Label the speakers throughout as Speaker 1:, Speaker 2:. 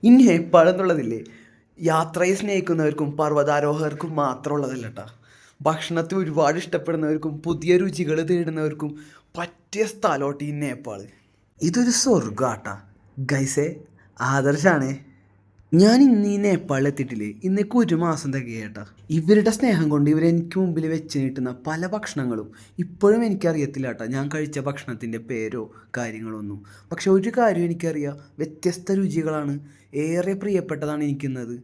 Speaker 1: ഈ നേപ്പാൾ എന്നുള്ളതില്ലേ, യാത്രയെ സ്നേഹിക്കുന്നവർക്കും പർവ്വതാരോഹകർക്കും മാത്രമുള്ളതല്ല കേട്ടോ. ഭക്ഷണത്തെ ഒരുപാട് ഇഷ്ടപ്പെടുന്നവർക്കും പുതിയ രുചികൾ തേടുന്നവർക്കും പറ്റിയ സ്ഥലമായിട്ട് ഈ നേപ്പാൾ. ഇതൊരു സ്വർഗ്ഗാട്ടാ ഗൈസേ. ആദർശാണേ. ഞാൻ ഇന്ന് ഈ നേപ്പാളിൽ എത്തിയിട്ടില്ലേ, ഇന്നേക്ക് 1 മാസം തികയേട്ടാ. ഇവരുടെ സ്നേഹം കൊണ്ട് ഇവരെനിക്ക് മുമ്പിൽ വെച്ച് നീട്ടുന്ന പല ഭക്ഷണങ്ങളും ഇപ്പോഴും എനിക്കറിയത്തില്ല കേട്ടോ, ഞാൻ കഴിച്ച ഭക്ഷണത്തിൻ്റെ പേരോ കാര്യങ്ങളൊന്നും. പക്ഷെ ഒരു കാര്യം എനിക്കറിയാം, വ്യത്യസ്ത രുചികളാണ്, ഏറെ പ്രിയപ്പെട്ടതാണ് എനിക്കുന്നത്.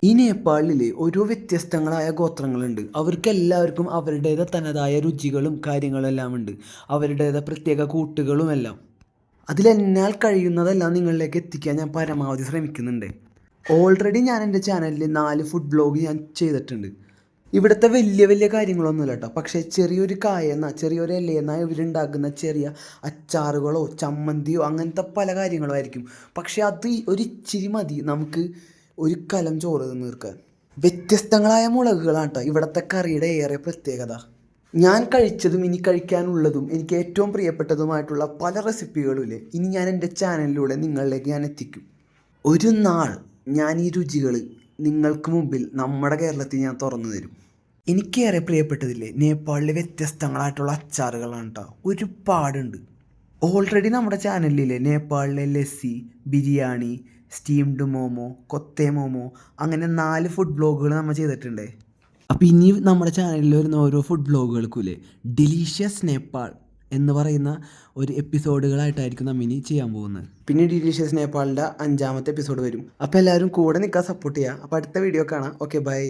Speaker 1: ഈ നേപ്പാളിലെ ഓരോ വ്യത്യസ്തങ്ങളായ ഗോത്രങ്ങളുണ്ട്. അവർക്കെല്ലാവർക്കും അവരുടേത് തനതായ രുചികളും കാര്യങ്ങളും എല്ലാം ഉണ്ട്, അവരുടേത് പ്രത്യേക കൂട്ടുകളുമെല്ലാം. അതിലെന്നാൽ കഴിയുന്നതെല്ലാം നിങ്ങളിലേക്ക് എത്തിക്കാൻ ഞാൻ പരമാവധി ശ്രമിക്കുന്നുണ്ട്. ഓൾറെഡി ഞാൻ എൻ്റെ ചാനലിൽ 4 ഫുഡ് ബ്ലോഗ് ഞാൻ ചെയ്തിട്ടുണ്ട്. ഇവിടുത്തെ വലിയ വലിയ കാര്യങ്ങളൊന്നുമില്ല കേട്ടോ, പക്ഷേ ചെറിയൊരു കായെന്ന ചെറിയൊരു ഇലയെന്ന ഇവരുണ്ടാക്കുന്ന ചെറിയ അച്ചാറുകളോ ചമ്മന്തിയോ അങ്ങനത്തെ പല കാര്യങ്ങളോ ആയിരിക്കും. പക്ഷേ അത് ഒരിച്ചിരി മതി നമുക്ക് ഒരു കലം ചോറ് തീർക്കാൻ. വ്യത്യസ്തങ്ങളായ മുളകുകളാണ് കേട്ടോ ഇവിടുത്തെ കറിയുടെ ഏറെ പ്രത്യേകത. ഞാൻ കഴിച്ചതും ഇനി കഴിക്കാനുള്ളതും എനിക്ക് ഏറ്റവും പ്രിയപ്പെട്ടതുമായിട്ടുള്ള പല റെസിപ്പികളുമില്ലേ, ഇനി ഞാൻ എൻ്റെ ചാനലിലൂടെ നിങ്ങളിലേക്ക് ഞാൻ എത്തിക്കും. ഒരു നാൾ ഞാൻ ഈ രുചികൾ നിങ്ങൾക്ക് മുമ്പിൽ നമ്മുടെ കേരളത്തിൽ ഞാൻ തുറന്നു തരും. എനിക്കേറെ പ്രിയപ്പെട്ടതില്ലേ, നേപ്പാളിലെ വ്യത്യസ്തങ്ങളായിട്ടുള്ള അച്ചാറുകളാണ് കേട്ടോ, ഒരുപാടുണ്ട്. ഓൾറെഡി നമ്മുടെ ചാനലിലെ നേപ്പാളിലെ ലസ്സി, ബിരിയാണി, സ്റ്റീംഡ് മോമോ, കൊത്തേ മോമോ, അങ്ങനെ 4 ഫുഡ് ബ്ലോഗുകൾ നമ്മൾ ചെയ്തിട്ടുണ്ടേ. അപ്പോൾ ഇനി നമ്മുടെ ചാനലിൽ വരുന്ന ഓരോ ഫുഡ് ബ്ലോഗുകൾക്കുമില്ലേ, ഡിലീഷ്യസ് നേപ്പാൾ എന്ന് പറയുന്ന ഒരു എപ്പിസോഡുകളായിട്ടായിരിക്കും നമ്മൾ ഇനി ചെയ്യാൻ പോകുന്നത്. പിന്നെ ഡിലീഷ്യസ് നേപ്പാളിൻ്റെ 5ാമത്തെ എപ്പിസോഡ് വരും. അപ്പോൾ എല്ലാവരും കൂടെ നിൽക്കാൻ സപ്പോർട്ട് ചെയ്യുക. അപ്പോൾ അടുത്ത വീഡിയോ കാണാം. Okay, by.